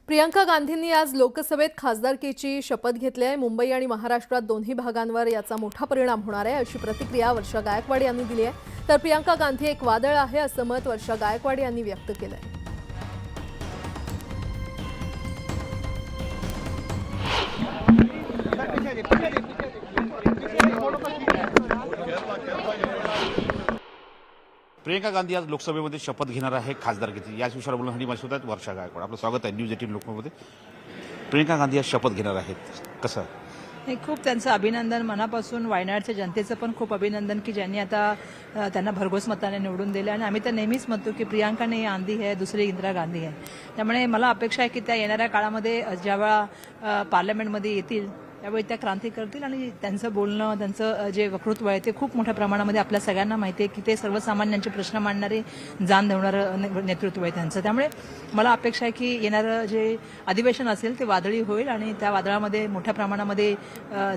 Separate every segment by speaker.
Speaker 1: प्रियंका गांधींनी आज लोकसभेत खासदारकीची शपथ घेतली आहे। मुंबई आणि महाराष्ट्रात दोन्ही भागांवर याचा मोठा परिणाम होणार आहे अशी प्रतिक्रिया वर्षा गायकवाड यांनी दिली आहे। तर प्रियंका गांधी एक वादळ आहे असं मत वर्षा गायकवाड यांनी व्यक्त केलं आहे।
Speaker 2: प्रियंका गांधी आज लोकसभेमध्ये शपथ घेणार आहे खासदारकीची। याच विषयावर बोलण्यासाठी माझ्यासोबत आहेत वर्षा गायकवाड। आपलं स्वागत आहे न्यूज 18 लोकमतमध्ये। प्रियंका गांधी आज शपथ घेणार आहेत, कसं?
Speaker 3: खूप त्यांचं अभिनंदन मनापासून, वायनाडच्या जनतेचं पण खूप अभिनंदन की ज्यांनी आता त्यांना भरघोस मताने निवडून दिले। आणि आम्ही तर नेहमीच म्हणतो की प्रियंका नाही आंधी आहे, दुसरी इंदिरा गांधी आहे। त्यामुळे मला अपेक्षा आहे की त्या येणाऱ्या काळामध्ये ज्यावेळा पार्लमेंटमध्ये येतील त्यावेळी त्या क्रांती करतील आणि त्यांचं बोलणं, त्यांचं जे वक्तृत्व आहे ते खूप मोठ्या प्रमाणामध्ये आपल्या सगळ्यांना माहिती आहे की ते सर्वसामान्यांचे प्रश्न मांडणारे, जाण देणारं नेतृत्व आहे त्यांचं। त्यामुळे मला अपेक्षा आहे की येणारं जे अधिवेशन असेल ते वादळी होईल आणि त्या वादळामध्ये मोठ्या प्रमाणामध्ये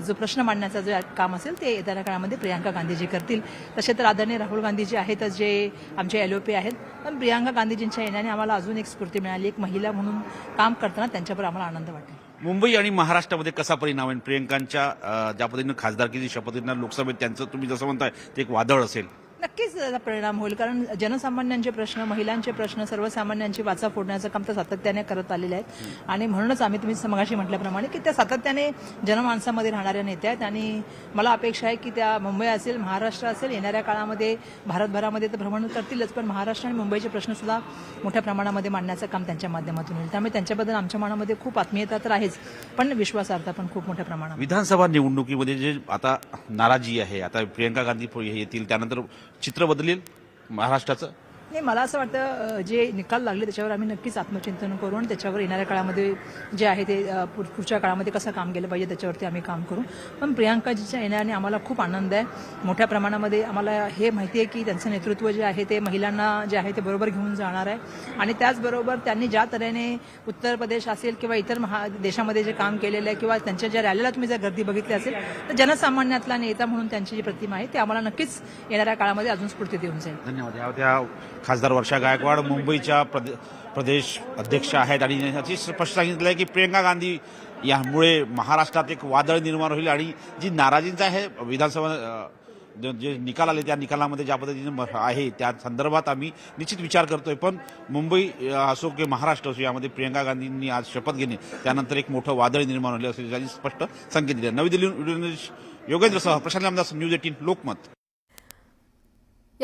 Speaker 3: जो प्रश्न मांडण्याचं जे काम असेल ते येणाऱ्या काळामध्ये प्रियंका गांधीजी करतील। तसे तर आदरणीय राहुल गांधीजी आहेतच जे आमचे LOP आहेत, पण प्रियंका गांधीजींच्या येण्याने आम्हाला अजून एक स्फूर्ती मिळाली। एक महिला म्हणून काम करताना त्यांच्यावर आम्हाला आनंद वाटेल।
Speaker 2: मुंबई आणि महाराष्ट्रामध्ये कसा परिणाम आहे प्रियंकांच्या ज्या पद्धतीनं खासदारकीची शपथ घेणार लोकसभेत त्यांचं तुम्ही जसं म्हणताय ते एक वादळ असेल?
Speaker 3: नक्कीच त्याचा परिणाम होईल, कारण जनसामान्यांचे प्रश्न, महिलांचे प्रश्न, सर्वसामान्यांची वाचा फोडण्याचं काम तर सातत्याने करत आलेले आहेत। आणि म्हणूनच आम्ही तुम्ही मगाशी म्हटल्याप्रमाणे की त्या सातत्याने जनमानसामध्ये राहणाऱ्या नेत्या आहेत आणि मला अपेक्षा आहे की त्या मुंबई असेल, महाराष्ट्र असेल, येणाऱ्या काळामध्ये भारतभरामध्ये तर भ्रमण करतीलच, पण महाराष्ट्र आणि मुंबईचे प्रश्न सुद्धा मोठ्या प्रमाणामध्ये मांडण्याचं काम त्यांच्या माध्यमातून होईल। त्यामुळे त्यांच्याबद्दल आमच्या मनामध्ये खूप आत्मीयता तर आहेच, पण विश्वासार्हता पण खूप मोठ्या प्रमाणात।
Speaker 2: विधानसभा निवडणुकीमध्ये जे आता नाराजी आहे, आता प्रियंका गांधी येतील त्यानंतर चित्र बदलेल महाराष्ट्राचं?
Speaker 3: नाही, मला असं वाटतं जे निकाल लागले त्याच्यावर आम्ही नक्कीच आत्मचिंतन करू आणि त्याच्यावर येणाऱ्या काळामध्ये जे आहे ते पुढच्या काळामध्ये कसं काम केलं पाहिजे त्याच्यावरती आम्ही काम करू। पण प्रियंकाजीच्या येण्याने आम्हाला खूप आनंद आहे। मोठ्या प्रमाणामध्ये आम्हाला हे माहिती आहे की त्यांचं नेतृत्व जे आहे ते महिलांना जे आहे ते बरोबर घेऊन जाणार आहे आणि त्याचबरोबर त्यांनी ज्या तऱ्हेने उत्तर प्रदेश असेल किंवा इतर देशामध्ये जे काम केलेलं आहे किंवा त्यांच्या ज्या रॅलीला तुम्ही जर गर्दी बघितली असेल तर जनसामान्यातला नेता म्हणून त्यांची जी प्रतिमा आहे ती आम्हाला नक्कीच येणाऱ्या काळामध्ये अजून स्फूर्ती देऊन जाईल।
Speaker 2: धन्यवाद। त्या खासदार वर्षा गायकवाड मुंबईच्या प्रदेश अध्यक्ष आहेत आणि याची स्पष्ट सांगितलं आहे की प्रियंका गांधी यामुळे महाराष्ट्रात एक वादळ निर्माण होईल आणि जी नाराजींचा आहे विधानसभा जे निकाल आले त्या निकालामध्ये ज्या पद्धतीने आहे त्या संदर्भात आम्ही निश्चित विचार करतोय। पण मुंबई असो की महाराष्ट्र असो यामध्ये प्रियंका गांधींनी आज शपथ घेणे त्यानंतर एक मोठं वादळ निर्माण होईल असे त्यांनी स्पष्ट संकेत दिले। नवी दिल्ली योगेंद्रसह प्रशांत रामदास, न्यूज 18 लोकमत।